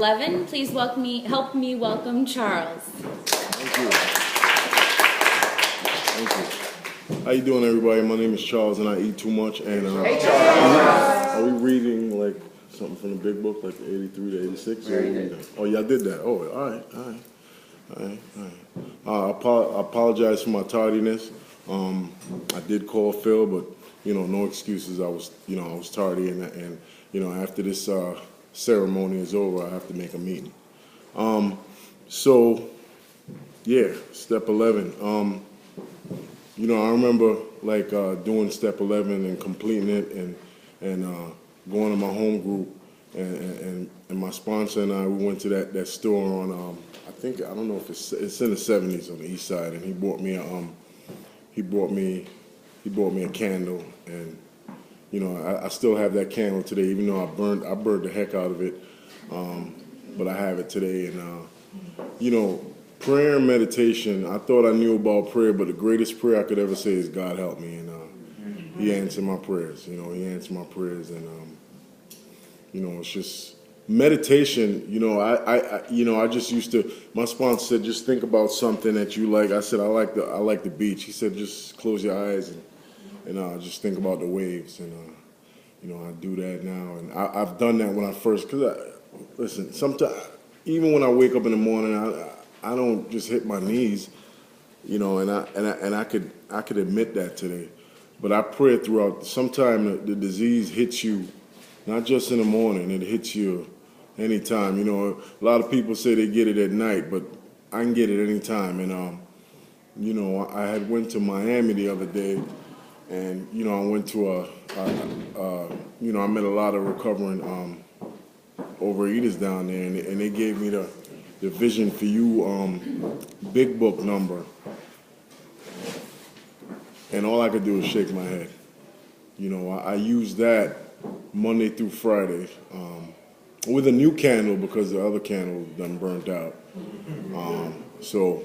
11, please help me welcome Charles. Thank you. Thank you. How you doing, everybody? My name is Charles, and I eat too much. And Hey, Charles. are we reading like something from the big book, like 83 to 86? Oh, y'all did that. Oh, all right. I apologize for my tardiness. I did call Phil, but no excuses. I was tardy, and after this ceremony is over, I have to make a meeting. So, yeah, step 11. I remember like doing step 11 and completing it, and going to my home group, and my sponsor and I, we went to that store on I don't know if it's in the 70s on the east side, and he bought me a candle, and I still have that candle today, even though I burned the heck out of it, but I have it today. And prayer and meditation, I thought I knew about prayer, but the greatest prayer I could ever say is God help me, and he answered my prayers. He answered my prayers, and it's just meditation. I just used to. My sponsor said, just think about something that you like. I said, I like the beach. He said, just close your eyes and just think about the waves. And I do that now, and I've done that when I first. Listen, sometimes even when I wake up in the morning, I don't just hit my knees, and I could admit that today, but I pray throughout. Sometimes the disease hits you, not just in the morning; it hits you anytime. A lot of people say they get it at night, but I can get it anytime. And I had went to Miami the other day, and I went to I met a lot of recovering overeaters down there, and they gave me the Vision for You big book number, and all I could do was shake my head. I use that Monday through Friday with a new candle because the other candle done burnt out. So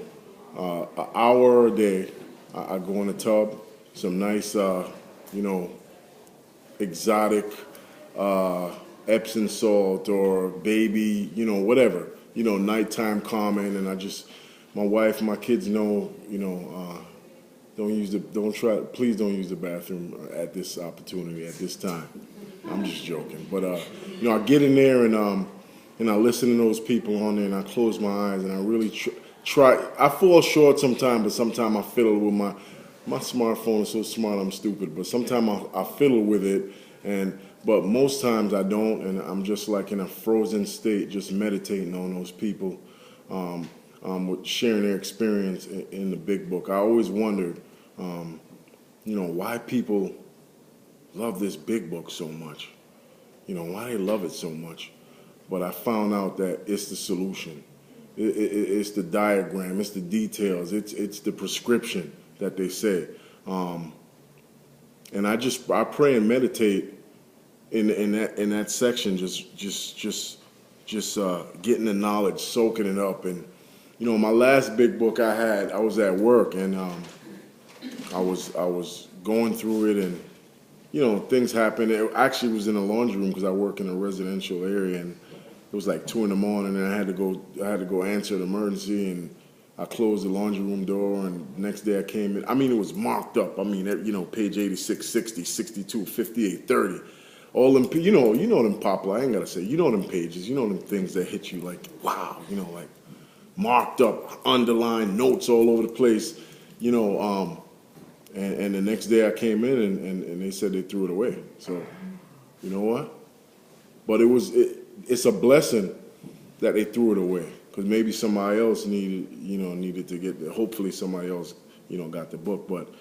an hour a day, I go in the tub, some nice exotic Epsom salt or baby, whatever. Nighttime calming, and my wife, my kids know, please don't use the bathroom at this opportunity, at this time. I'm just joking. But, I get in there and I listen to those people on there, and I close my eyes, and I really try. I fall short sometimes, but sometimes I fiddle with my smartphone is so smart I'm stupid, but sometimes I fiddle with it, but most times I don't, and I'm just like in a frozen state, just meditating on those people, with sharing their experience in the big book. I always wondered, why people love this big book so much, why they love it so much. But I found out that it's the solution. It's the diagram, it's the details, it's the prescription that they say. And I pray and meditate in that section, just getting the knowledge, soaking it up. And my last big book I was at work, and I was going through it, and things happened. It actually was in a laundry room because I work in a residential area, and it was like 2 a.m, and I had to go answer an emergency, and I closed the laundry room door, and the next day I came in. I mean, it was marked up. I mean, page 86, 60, 62, 58, 30. All them, them popular, I ain't got to say, them pages, them things that hit you like, wow, like marked up, underlined, notes all over the place, and the next day I came in, and they said they threw it away. So, you know what? But it's a blessing that they threw it away, because maybe somebody else needed to get, hopefully somebody else, got the book, but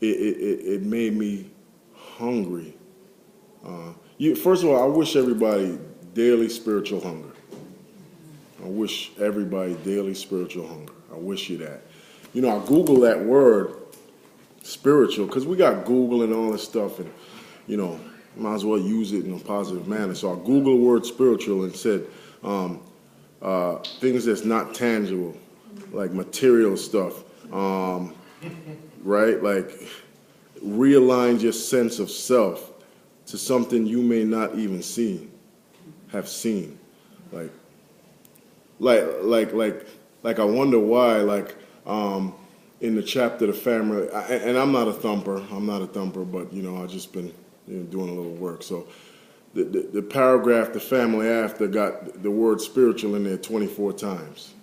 it made me hungry. First of all, I wish everybody daily spiritual hunger. I wish everybody daily spiritual hunger. I wish you that. I Google that word, spiritual, because we got Google and all this stuff, and, might as well use it in a positive manner. So I Googled the word spiritual and said things that's not tangible, like material stuff, right? Like realign your sense of self to something you may not even have seen. Like, like I wonder why, in the chapter, the family, and I'm not a thumper, but, I just been doing a little work. So the paragraph, the family after, got the word spiritual in there 24 times.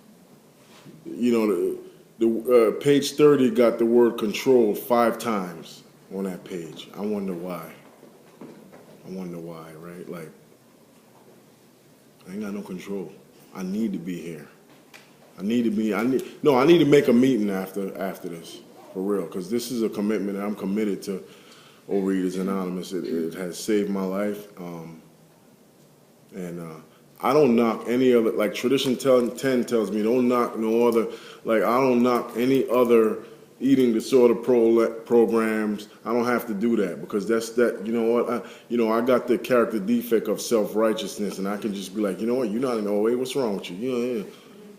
The page 30 got the word control 5 times on that page. I wonder why. Right? Like, I ain't got no control. I need to be here. I need to make a meeting after this, for real, because this is a commitment that I'm committed to Overeaters Anonymous. It has saved my life, and I don't knock any other, like Tradition 10 tells me, don't knock no other, like I don't knock any other eating disorder programs. I don't have to do that, because that's that. You know what? I got the character defect of self-righteousness, and I can just be like, you know what? You're not in OA. What's wrong with you? Yeah.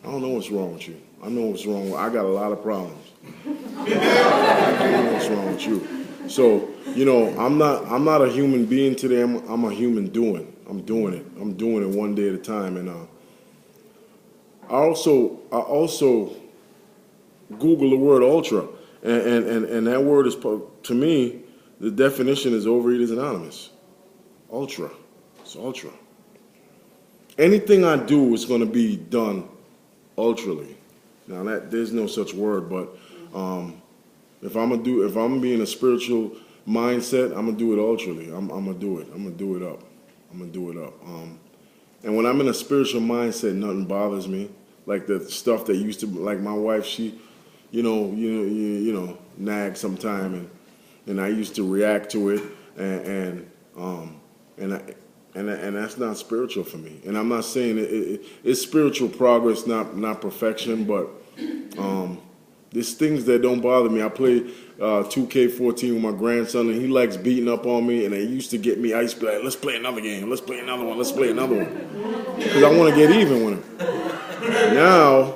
I don't know what's wrong with you. I know what's wrong. I got a lot of problems. I don't know what's wrong with you. So, I'm not a human being today. I'm a human doing. I'm doing it. I'm doing it one day at a time. And I also Google the word ultra, and that word is, to me, the definition is Overeaters Anonymous. Ultra. It's ultra. Anything I do is going to be done ultrally. Now there's no such word, but if I'm gonna be in a spiritual mindset, I'm gonna do it ultrally. I'm gonna do it. I'm gonna do it up. And when I'm in a spiritual mindset, nothing bothers me. Like the stuff that used to, like my wife, she, nag sometime, and I used to react to it, and that's not spiritual for me. And I'm not saying it's spiritual progress, not perfection, but there's things that don't bother me. I play 2K14 with my grandson, and he likes beating up on me, and it used to get me. I used to be like, let's play another game. Let's play another one. Because I want to get even with him. Now,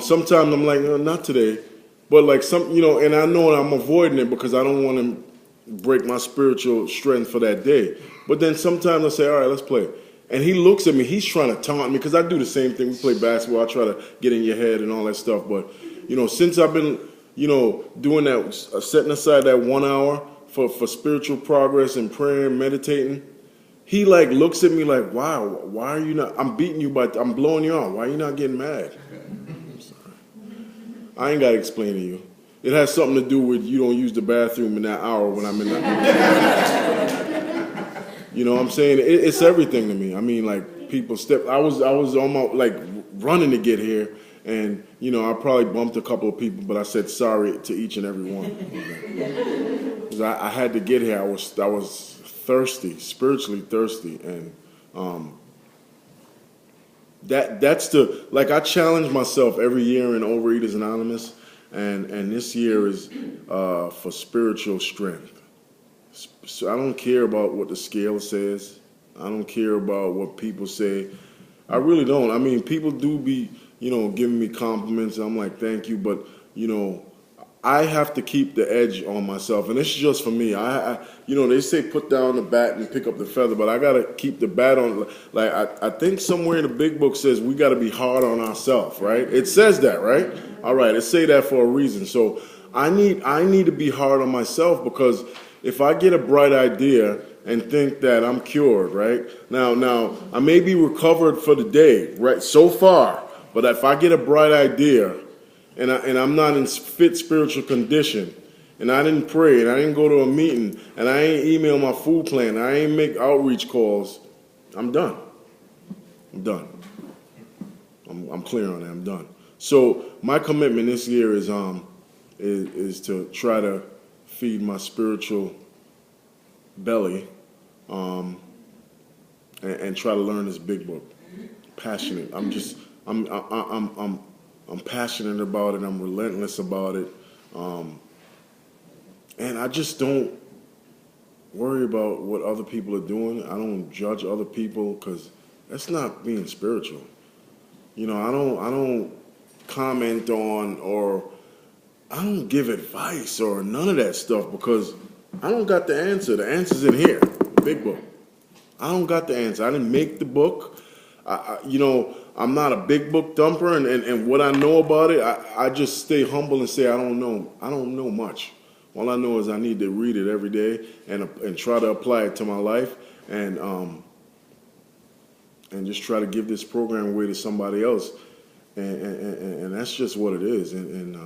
sometimes I'm like, no, not today. But like and I know I'm avoiding it because I don't want to break my spiritual strength for that day. But then sometimes I say, all right, let's play. And he looks at me. He's trying to taunt me because I do the same thing. We play basketball. I try to get in your head and all that stuff. But, since I've been, doing that, setting aside that 1 hour for spiritual progress and praying, meditating, he like looks at me like, wow, why are you not, I'm beating you, but I'm blowing you out. Why are you not getting mad? I'm sorry. I ain't got to explain to you. It has something to do with you don't use the bathroom in that hour when I'm in that. You know what I'm saying? It's everything to me. I mean, like, people step. I was on my, like, running to get here, and, I probably bumped a couple of people, but I said sorry to each and every one. Because I had to get here. I was thirsty, spiritually thirsty, and that's the, like, I challenge myself every year in Overeaters Anonymous, and this year is for spiritual strength. So I don't care about what the scale says. I don't care about what people say. I really don't. I mean, people do be, giving me compliments, and I'm like, thank you, but, I have to keep the edge on myself, and this is just for me. They say put down the bat and pick up the feather, but I gotta keep the bat on. Like I think somewhere in the big book says we gotta be hard on ourselves, right? It says that, right? All right, it say that for a reason. So I need to be hard on myself, because if I get a bright idea and think that I'm cured, right? Now I may be recovered for the day, right? So far, but if I get a bright idea, and I'm not in fit spiritual condition, and I didn't pray, and I didn't go to a meeting, and I ain't email my food plan, and I ain't make outreach calls, I'm done. I'm clear on that. I'm done. So my commitment this year is to try to feed my spiritual belly, and try to learn this big book. Passionate. I'm passionate about it. I'm relentless about it. And I just don't worry about what other people are doing. I don't judge other people, because that's not being spiritual. I don't comment on, or I don't give advice or none of that stuff, because I don't got the answer. The answer's in here, the big book. I don't got the answer. I didn't make the book. I'm not a big book thumper, and what I know about it, I just stay humble and say I don't know much. All I know is I need to read it every day and try to apply it to my life, and just try to give this program away to somebody else, and that's just what it is, and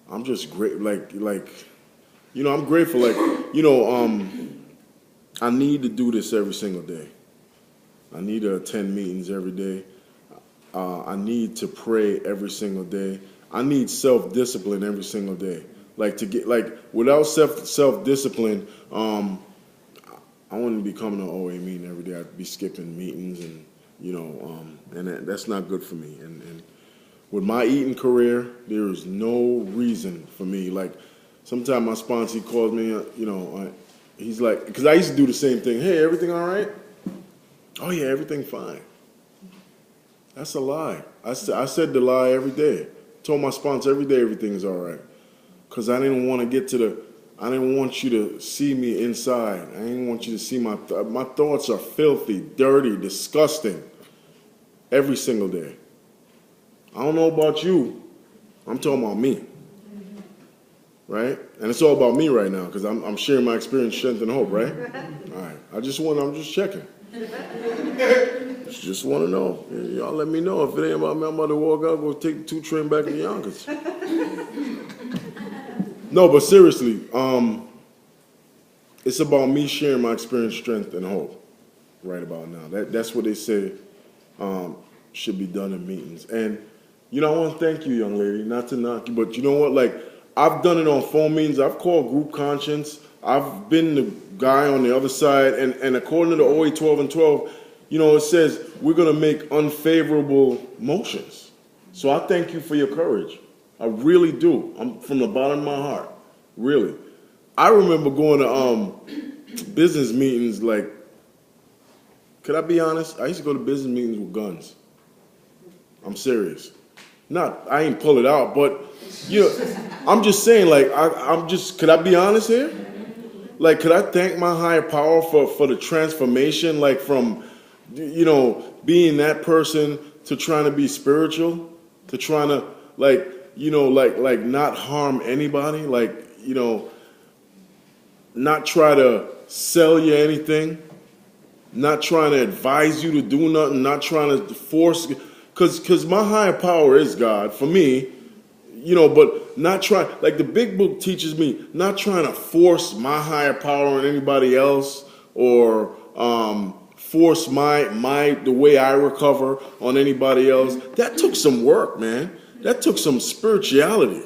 I'm just great, I'm grateful, I need to do this every single day. I need to attend meetings every day. I need to pray every single day. I need self-discipline every single day. Without self-discipline, I wouldn't be coming to OA meeting every day. I'd be skipping meetings, and that's not good for me. And with my eating career, there is no reason for me. Like, sometimes my sponsor, he calls me, he's like, because I used to do the same thing. Hey, everything all right? Oh yeah, everything fine. That's a lie. I said the lie every day. Told my sponsor every day everything's all right. Because I didn't want to I didn't want you to see me inside. I didn't want you to see my thoughts are filthy, dirty, disgusting. Every single day. I don't know about you. I'm talking about me. Right? And it's all about me right now because I'm sharing my experience, strength, and hope, right? All right. I'm just checking. Just want to know. Y'all let me know. If it ain't about me, I'm about to walk out, go take the 2 train back to Yonkers. No, but seriously, it's about me sharing my experience, strength, and hope right about now. That's what they say should be done in meetings. And, I want to thank you, young lady, not to knock you, but you know what? I've done it on phone meetings. I've called group conscience. I've been the guy on the other side. And according to the OA 12 and 12, it says we're going to make unfavorable motions. So I thank you for your courage. I really do. I'm from the bottom of my heart. Really. I remember going to business meetings, could I be honest? I used to go to business meetings with guns. I'm serious. I ain't pull it out, but I'm just saying, could I be honest here? Could I thank my higher power for the transformation, from, being that person to trying to be spiritual, to trying to, not harm anybody, not try to sell you anything, not trying to advise you to do nothing, not trying to force, because my higher power is God for me, but not trying, the big book teaches me, not trying to force my higher power on anybody else or force the way I recover on anybody else. That took some work, man. That took some spirituality.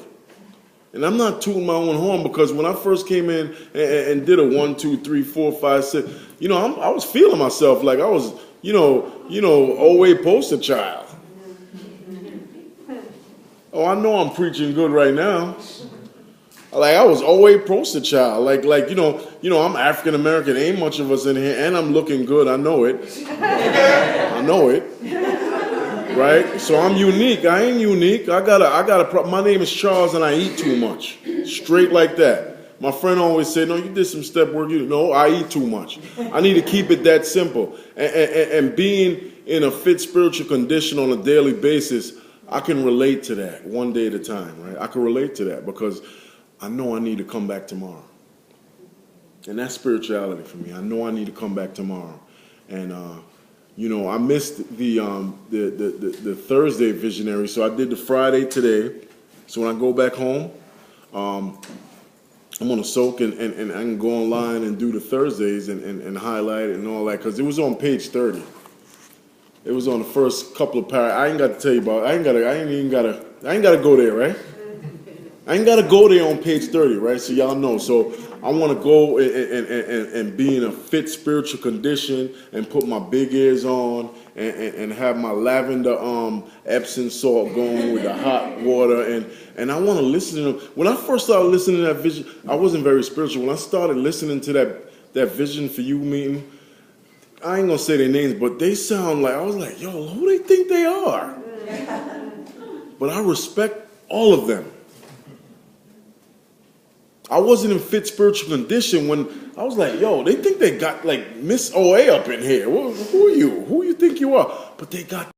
And I'm not tooting my own horn because when I first came in and did a 1, 2, 3, 4, 5, 6, I was feeling myself like I was, OA poster child. Oh, I know I'm preaching good right now. I was OA poster child. I'm African American. Ain't much of us in here, and I'm looking good. I know it. I know it. Right? So I'm unique. I ain't unique. My name is Charles, and I eat too much. Straight like that. My friend always said, "No, you did some step work." No, I eat too much. I need to keep it that simple. And being in a fit spiritual condition on a daily basis, I can relate to that one day at a time, right? I can relate to that because I know I need to come back tomorrow. And that's spirituality for me. I know I need to come back tomorrow. And, I missed the Thursday visionary, so I did the Friday today. So when I go back home, I'm going to soak and I can go online and do the Thursdays and highlight it and all that because it was on page 30. It was on the first couple of paragraphs. I ain't got to tell you about it. I ain't got to go there, right? I ain't got to go there on page 30, right? So y'all know. So I want to go and be in a fit spiritual condition and put my big ears on and have my lavender Epsom salt going with the hot water. And I want to listen to them. When I first started listening to that vision, I wasn't very spiritual. When I started listening to that Vision for You meeting, I ain't going to say their names, but they sound like, I was like, yo, who they think they are? But I respect all of them. I wasn't in fit spiritual condition when I was like, yo, they think they got like Miss OA up in here. Who are you? Who you think you are? But they got